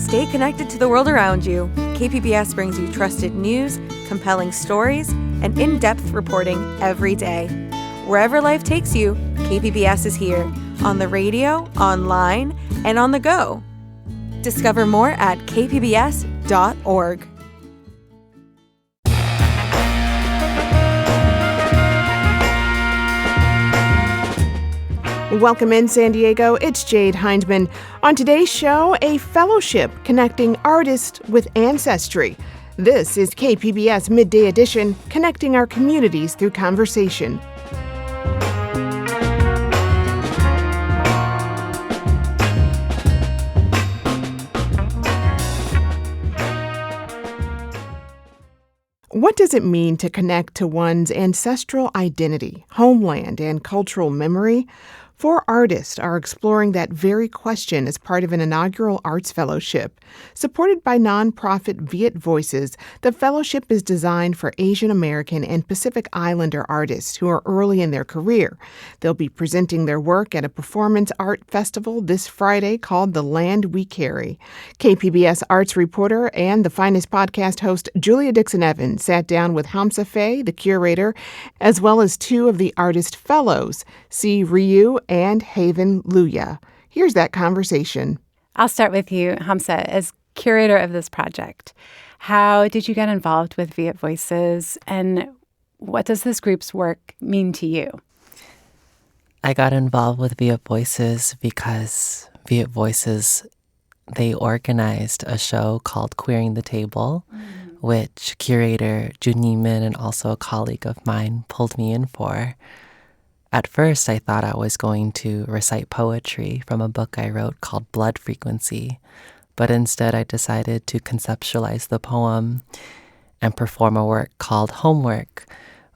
Stay connected to the world around you. KPBS brings you trusted news, compelling stories, and in-depth reporting every day. Wherever life takes you, KPBS is here, on the radio, online, and on the go. Discover more at kpbs.org. Welcome in, San Diego. It's Jade Hindman. On today's show, a fellowship connecting artists with ancestry. This is KPBS Midday Edition, connecting our communities through conversation. What does it mean to connect to one's ancestral identity, homeland, and cultural memory? 4 artists are exploring that very question as part of an inaugural arts fellowship. Supported by nonprofit Viet Voices, the fellowship is designed for Asian American and Pacific Islander artists who are early in their career. They'll be presenting their work at a performance art festival this Friday called The Land We Carry. KPBS arts reporter and The Finest podcast host Julia Dixon Evans sat down with Hamsa Faye, the curator, as well as 2 of the artist fellows, Si Ryu and Haven Luya. Here's that conversation. I'll start with you, Hamsa, as curator of this project. How did you get involved with Viet Voices, and what does this group's work mean to you? I got involved with Viet Voices because Viet Voices, they organized a show called Queering the Table, which curator Jun Min and also a colleague of mine pulled me in for. At first, I thought I was going to recite poetry from a book I wrote called Blood Frequency, but instead I decided to conceptualize the poem and perform a work called Homework,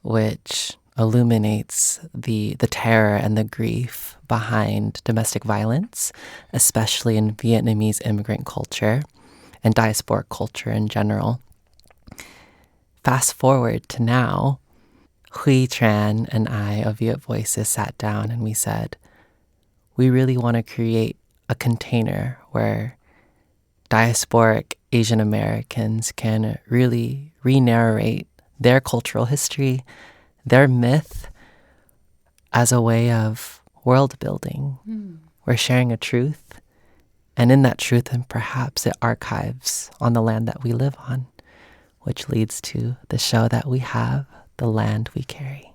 which illuminates the terror and the grief behind domestic violence, especially in Vietnamese immigrant culture and diasporic culture in general. Fast forward to now, Huy Tran and I of Viet Voices sat down and we said, we really want to create a container where diasporic Asian Americans can really re-narrate their cultural history, their myth, as a way of world building. We're sharing a truth, and in that truth, and perhaps it archives on the land that we live on, which leads to the show that we have, The Land We Carry.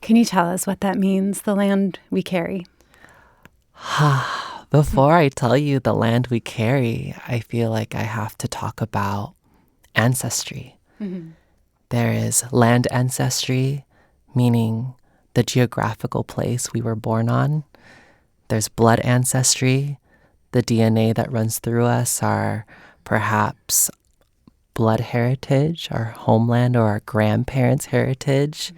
Can you tell us what that means, the land we carry? Before I tell you the land we carry, I feel like I have to talk about ancestry. There is land ancestry, meaning the geographical place we were born on. There's blood ancestry, the DNA that runs through us, our perhaps blood heritage, our homeland, or our grandparents' heritage.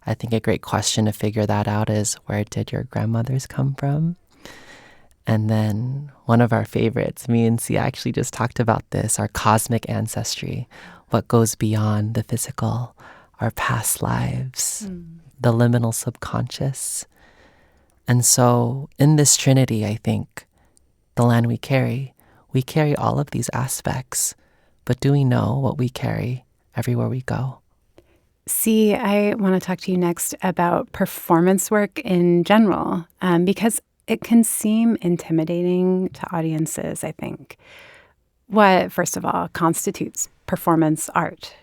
I think a great question to figure that out is, where did your grandmothers come from? And then one of our favorites, me and Sia actually just talked about this, our cosmic ancestry, what goes beyond the physical, our past lives, the liminal subconscious. And so in this trinity, I think, the land we carry all of these aspects. But do we know what we carry everywhere we go? See, I want to talk to you next about performance work in general, because it can seem intimidating to audiences, I think. What, first of all, constitutes performance art?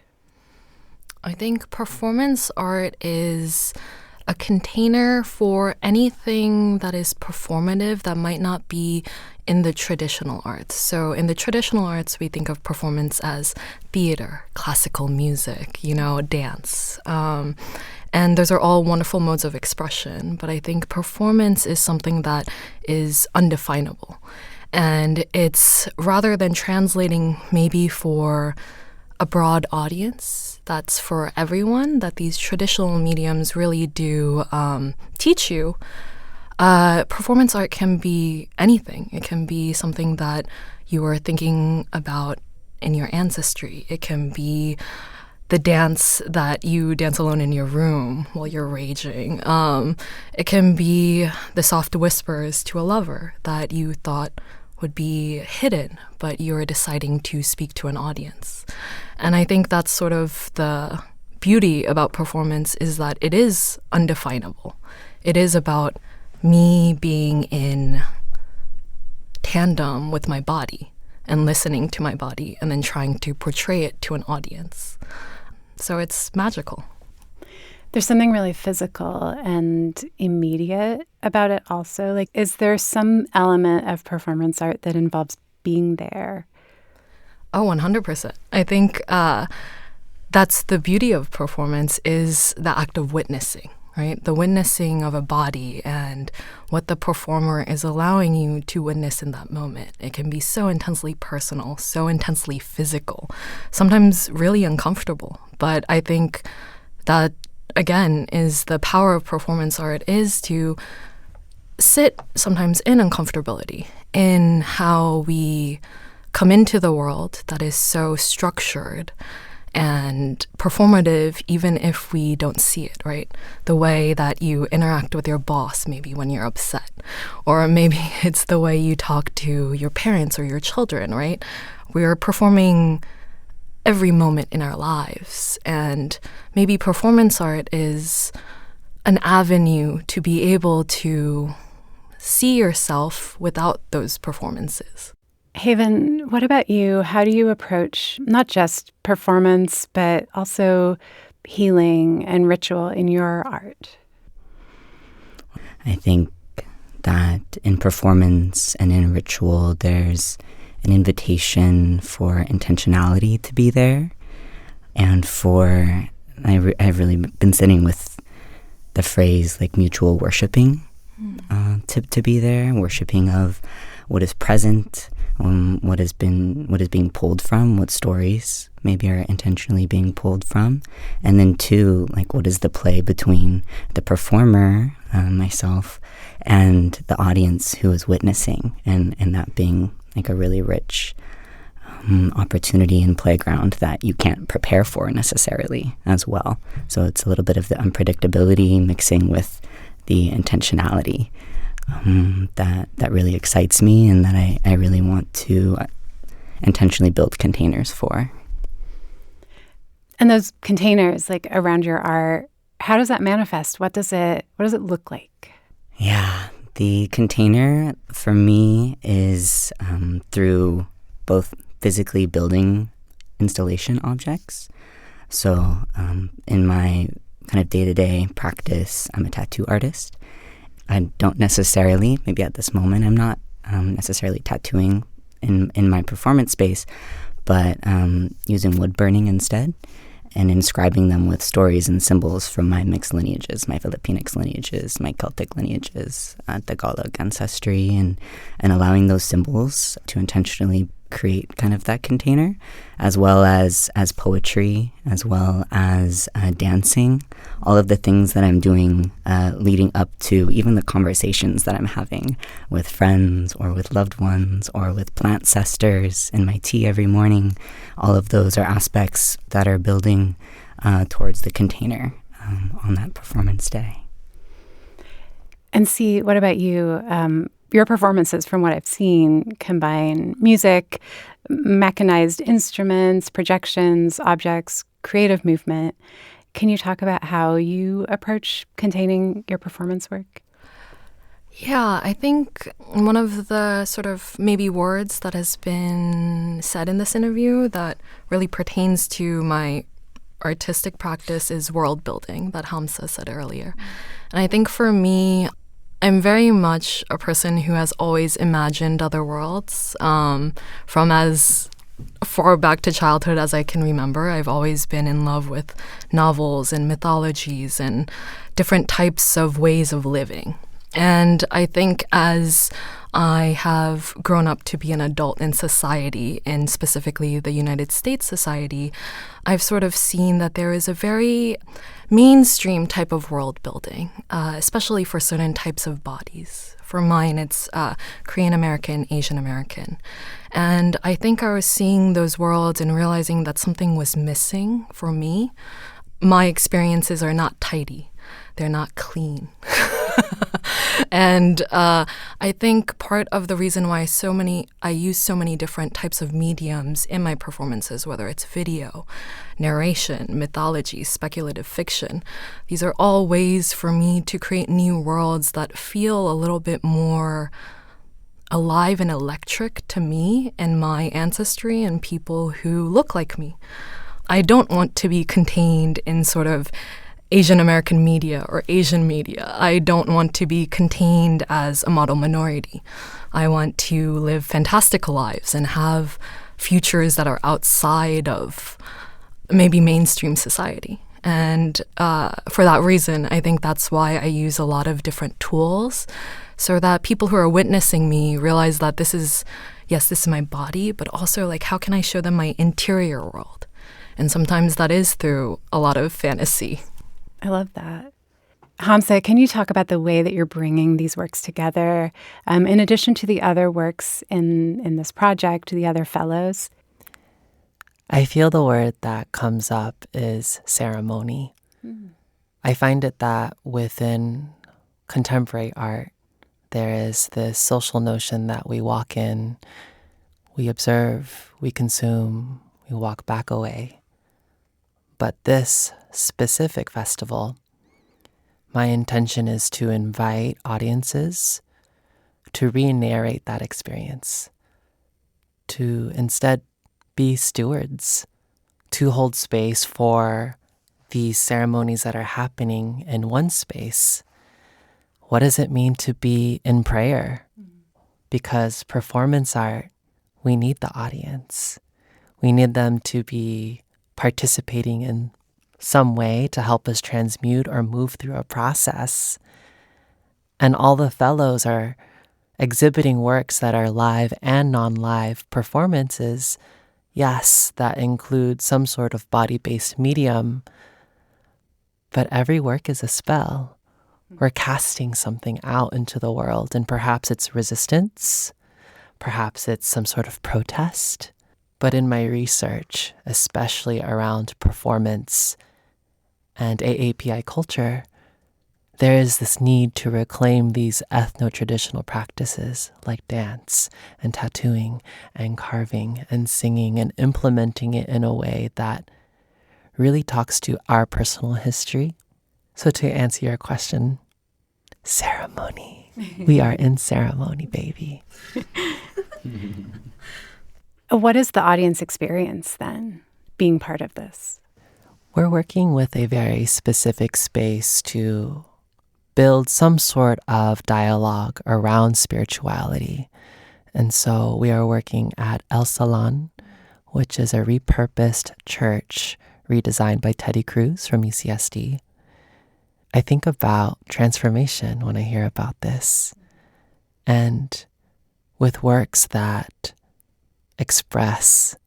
I think performance art is a container for anything that is performative that might not be in the traditional arts. So in the traditional arts, we think of performance as theater, classical music, dance. And those are all wonderful modes of expression. But I think performance is something that is undefinable. And it's, rather than translating maybe for a broad audience, that's for everyone, that these traditional mediums really do teach you. Performance art can be anything. It can be something that you are thinking about in your ancestry. It can be the dance that you dance alone in your room while you're raging. It can be the soft whispers to a lover that you thought would be hidden, but you're deciding to speak to an audience. And I think that's sort of the beauty about performance, is that it is undefinable. It is about me being in tandem with my body and listening to my body and then trying to portray it to an audience. So it's magical. There's something really physical and immediate about it also. Like, is there some element of performance art that involves being there? Oh, 100%. I think that's the beauty of performance, is the act of witnessing, right? The witnessing of a body and what the performer is allowing you to witness in that moment. It can be so intensely personal, so intensely physical, sometimes really uncomfortable. But I think that, again, is the power of performance art, is to sit sometimes in uncomfortability, in how we come into the world that is so structured and performative, even if we don't see it, right? The way that you interact with your boss, maybe when you're upset, or maybe it's the way you talk to your parents or your children, right? We're performing every moment in our lives, and maybe performance art is an avenue to be able to see yourself without those performances. Haven, what about you? How do you approach not just performance, but also healing and ritual in your art? I think that in performance and in ritual, there's an invitation for intentionality to be there. And I've really been sitting with the phrase like mutual worshiping to be there, worshiping of what is present, what is being pulled from, what stories maybe are intentionally being pulled from, and then two, like what is the play between the performer, myself, and the audience who is witnessing, and that being like a really rich opportunity and playground that you can't prepare for necessarily as well. So it's a little bit of the unpredictability mixing with the intentionality that really excites me, and that I really want to intentionally build containers for. And those containers, like around your art, how does that manifest? What does it look like? Yeah, the container for me is through both physically building installation objects. So in my kind of day-to-day practice, I'm a tattoo artist. I don't necessarily, maybe at this moment, I'm not necessarily tattooing in my performance space, but using wood burning instead, and inscribing them with stories and symbols from my mixed lineages, my Filipinx lineages, my Celtic lineages, Tagalog ancestry, and allowing those symbols to intentionally create kind of that container, as well as poetry, as well as dancing, all of the things that I'm doing leading up to even the conversations that I'm having with friends or with loved ones or with plant cesters in my tea every morning. All of those are aspects that are building towards the container on that performance day. And see, what about you? Your performances, from what I've seen, combine music, mechanized instruments, projections, objects, creative movement. Can you talk about how you approach containing your performance work? Yeah, I think one of the sort of maybe words that has been said in this interview that really pertains to my artistic practice is world building, that Hamza said earlier. And I think for me, I'm very much a person who has always imagined other worlds. From as far back to childhood as I can remember, I've always been in love with novels and mythologies and different types of ways of living. And I think as I have grown up to be an adult in society, and specifically the United States society, I've sort of seen that there is a very mainstream type of world building, especially for certain types of bodies. For mine, it's Korean American, Asian American. And I think I was seeing those worlds and realizing that something was missing for me. My experiences are not tidy. They're not clean. And I think part of the reason why I use so many different types of mediums in my performances, whether it's video, narration, mythology, speculative fiction, these are all ways for me to create new worlds that feel a little bit more alive and electric to me and my ancestry and people who look like me. I don't want to be contained in sort of Asian American media or Asian media. I don't want to be contained as a model minority. I want to live fantastical lives and have futures that are outside of maybe mainstream society. And for that reason, I think that's why I use a lot of different tools so that people who are witnessing me realize that this is my body, but also like how can I show them my interior world? And sometimes that is through a lot of fantasy. I love that. Hamza, can you talk about the way that you're bringing these works together, in addition to the other works in this project, the other fellows? I feel the word that comes up is ceremony. I find it that within contemporary art, there is this social notion that we walk in, we observe, we consume, we walk back away. But this specific festival, my intention is to invite audiences to re-narrate that experience, to instead be stewards, to hold space for these ceremonies that are happening in one space. What does it mean to be in prayer? Because performance art, we need the audience. We need them to be participating in some way to help us transmute or move through a process. And all the fellows are exhibiting works that are live and non-live performances. Yes, that includes some sort of body-based medium, but every work is a spell. We're casting something out into the world, and perhaps it's resistance, perhaps it's some sort of protest. But in my research, especially around performance and AAPI culture, there is this need to reclaim these ethno-traditional practices like dance and tattooing and carving and singing and implementing it in a way that really talks to our personal history. So to answer your question, ceremony. We are in ceremony, baby. What is the audience experience then, being part of this? We're working with a very specific space to build some sort of dialogue around spirituality. And so we are working at El Salon, which is a repurposed church redesigned by Teddy Cruz from UCSD. I think about transformation when I hear about this. And with works that express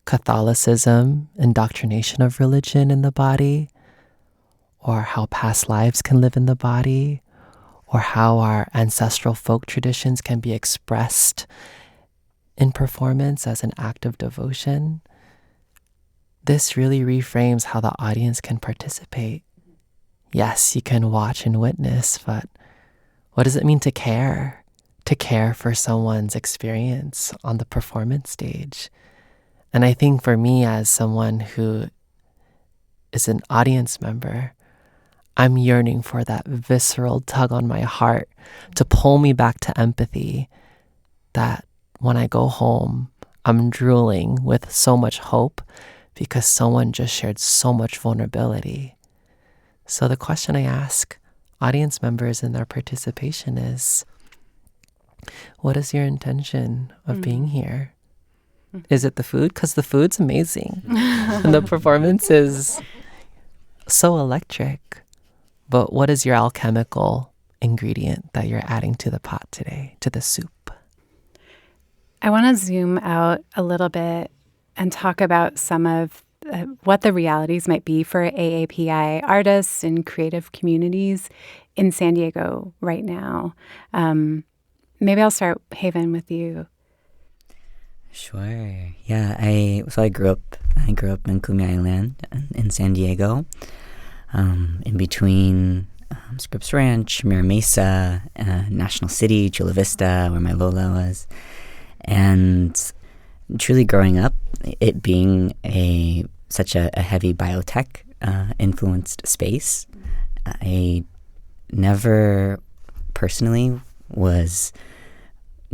Catholicism, indoctrination of religion in the body, or how past lives can live in the body, or how our ancestral folk traditions can be expressed in performance as an act of devotion. This really reframes how the audience can participate. Yes, you can watch and witness, but what does it mean to care? To care for someone's experience on the performance stage. And I think for me, as someone who is an audience member, I'm yearning for that visceral tug on my heart to pull me back to empathy, that when I go home, I'm drooling with so much hope because someone just shared so much vulnerability. So the question I ask audience members in their participation is, what is your intention of being here? Is it the food? Because the food's amazing. And the performance is so electric. But what is your alchemical ingredient that you're adding to the pot today, to the soup? I want to zoom out a little bit and talk about some of what the realities might be for AAPI artists and creative communities in San Diego right now. Maybe I'll start, Haven, with you. Sure. Yeah, I grew up in Kumi Island in San Diego. In between Scripps Ranch, Mira Mesa, National City, Chula Vista, where my Lola was. And truly growing up, it being such a heavy biotech influenced space, I never personally was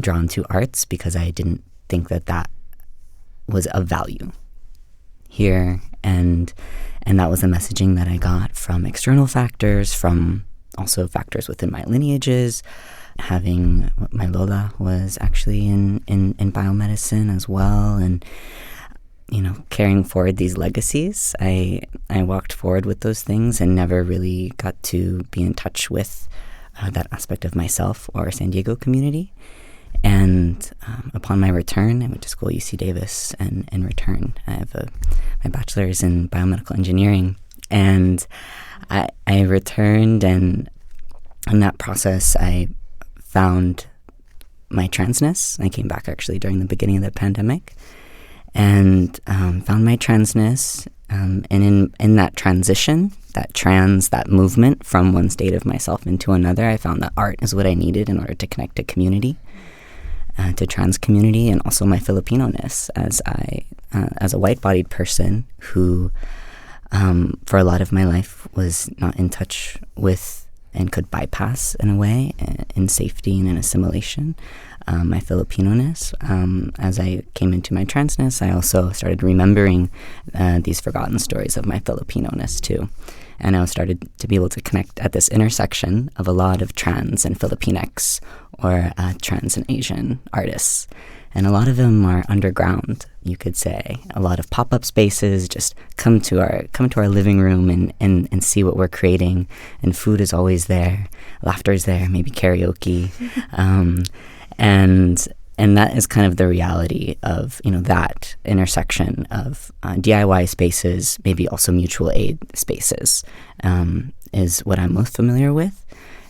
drawn to arts because I didn't think that was of value here, and that was the messaging that I got from external factors, from also factors within my lineages. Having my Lola was actually in biomedicine as well, and carrying forward these legacies. I walked forward with those things and never really got to be in touch with that aspect of myself or San Diego community. And upon my return, I went to school at UC Davis, and in return, I have my bachelor's in biomedical engineering. And I returned, and in that process, I found my transness. I came back actually during the beginning of the pandemic, and found my transness. And in that transition, that movement from one state of myself into another, I found that art is what I needed in order to connect to community. To trans community, and also my Filipino-ness as a white-bodied person who, for a lot of my life, was not in touch with and could bypass in a way, in safety and in assimilation, my Filipino-ness. As I came into my transness, I also started remembering these forgotten stories of my Filipino-ness too. And I started to be able to connect at this intersection of a lot of trans and Filipinx, or trans and Asian artists. And a lot of them are underground, you could say. A lot of pop-up spaces, just come to our living room and see what we're creating. And food is always there, laughter is there, maybe karaoke. And that is kind of the reality of, that intersection of DIY spaces, maybe also mutual aid spaces, is what I'm most familiar with.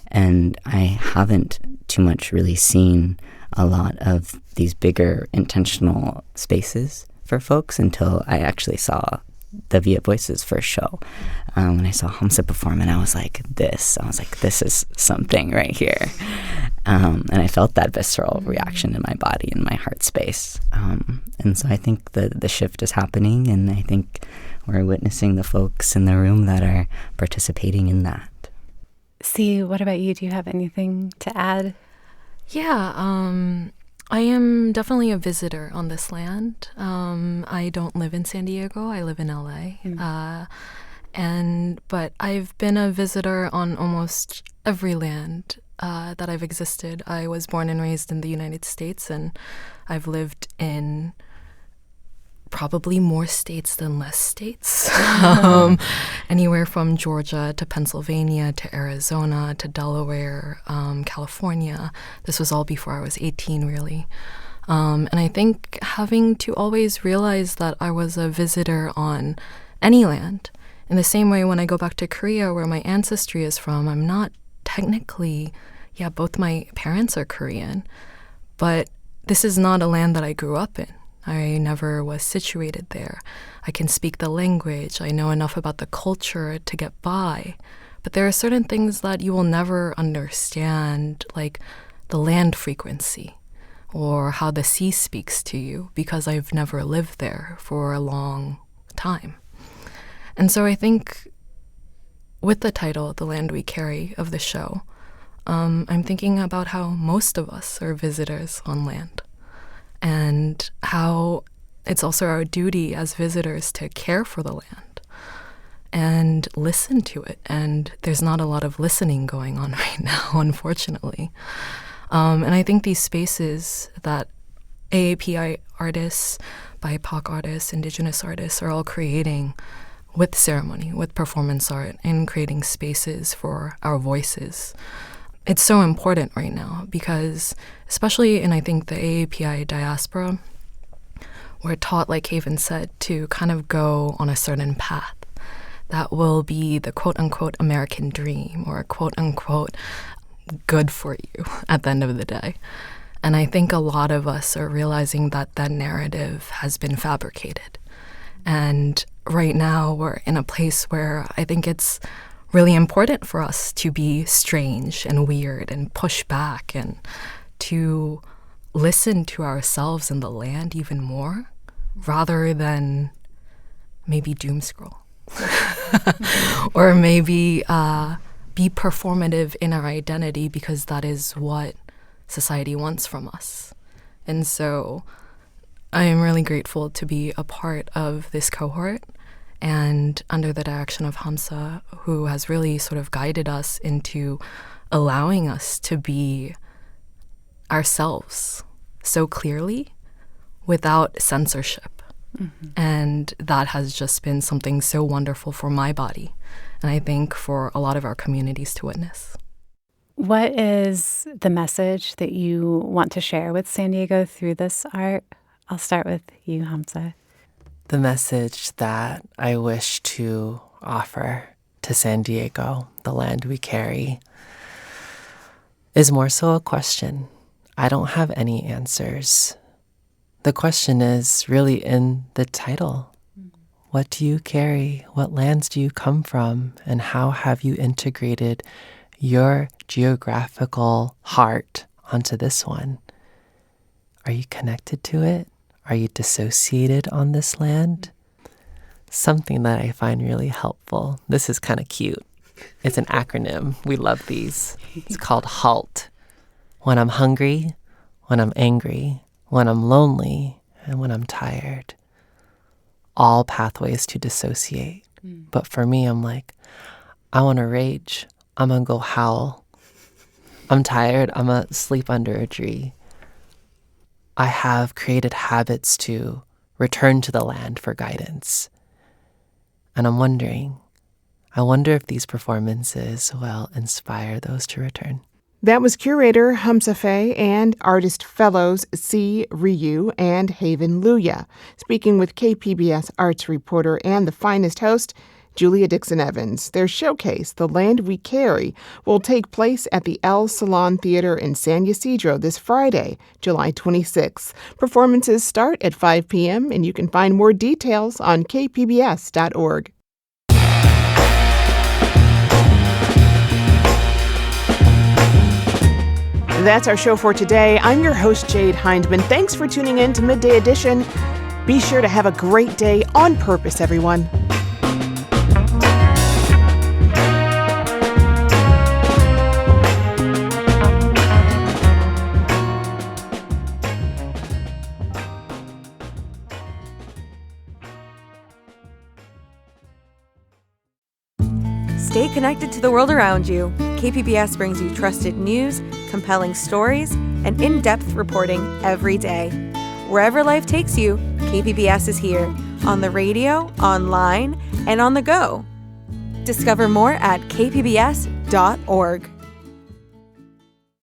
And I haven't too much really seen a lot of these bigger intentional spaces for folks until I actually saw the Via Voices first show. When I saw Hamza perform, and I was like, this is something right here. And I felt that visceral reaction in my body, in my heart space. And so I think the shift is happening, and I think we're witnessing the folks in the room that are participating in that. See, what about you? Do you have anything to add? Yeah, I am definitely a visitor on this land. I don't live in San Diego. I live in LA. But I've been a visitor on almost every land that I've existed. I was born and raised in the United States, and I've lived in probably more states than less states. Anywhere from Georgia to Pennsylvania to Arizona to Delaware, California. This was all before I was 18, really. And I think having to always realize that I was a visitor on any land. In the same way, when I go back to Korea, where my ancestry is from, I'm not technically, both my parents are Korean, but this is not a land that I grew up in. I never was situated there. I can speak the language. I know enough about the culture to get by. But there are certain things that you will never understand, like the land frequency or how the sea speaks to you, because I've never lived there for a long time. And so I think with the title, The Land We Carry, of the show, I'm thinking about how most of us are visitors on land, and how it's also our duty as visitors to care for the land and listen to it. And there's not a lot of listening going on right now, unfortunately. And I think these spaces that AAPI artists, BIPOC artists, Indigenous artists are all creating with ceremony, with performance art, and creating spaces for our voices. It's so important right now because, especially in, I think, the AAPI diaspora, we're taught, like Haven said, to kind of go on a certain path that will be the quote-unquote American dream, or quote-unquote good for you at the end of the day. And I think a lot of us are realizing that that narrative has been fabricated. And right now we're in a place where I think it's really important for us to be strange and weird and push back and to listen to ourselves and the land even more rather than maybe doom scroll or maybe be performative in our identity because that is what society wants from us. And so I am really grateful to be a part of this cohort and under the direction of Hamza, who has really sort of guided us into allowing us to be ourselves so clearly without censorship. Mm-hmm. And that has just been something so wonderful for my body, and I think for a lot of our communities to witness. What is the message that you want to share with San Diego through this art? I'll start with you, Hamza. The message that I wish to offer to San Diego, the land we carry, is more so a question. I don't have any answers. The question is really in the title. What do you carry? What lands do you come from? And how have you integrated your geographical heart onto this one? Are you connected to it? Are you dissociated on this land? Something that I find really helpful. This is kind of cute. It's an acronym. We love these. It's called HALT. When I'm hungry, when I'm angry, when I'm lonely, and when I'm tired. All pathways to dissociate. But for me, I'm like, I want to rage. I'm going to go howl. I'm tired. I'm going to sleep under a tree. I have created habits to return to the land for guidance. And I'm wondering, I wonder if these performances will inspire those to return. That was curator Hamza Faye and artist fellows C. Ryu and Haven Luya, speaking with KPBS arts reporter and the finest host, Julia Dixon Evans. Their showcase, The Land We Carry, will take place at the El Salon Theater in San Ysidro this Friday, July 26th. Performances start at 5 p.m., and you can find more details on kpbs.org. That's our show for today. I'm your host, Jade Hindman. Thanks for tuning in to Midday Edition. Be sure to have a great day on purpose, everyone. Stay connected to the world around you. KPBS brings you trusted news, compelling stories, and in-depth reporting every day. Wherever life takes you, KPBS is here, on the radio, online, and on the go. Discover more at kpbs.org.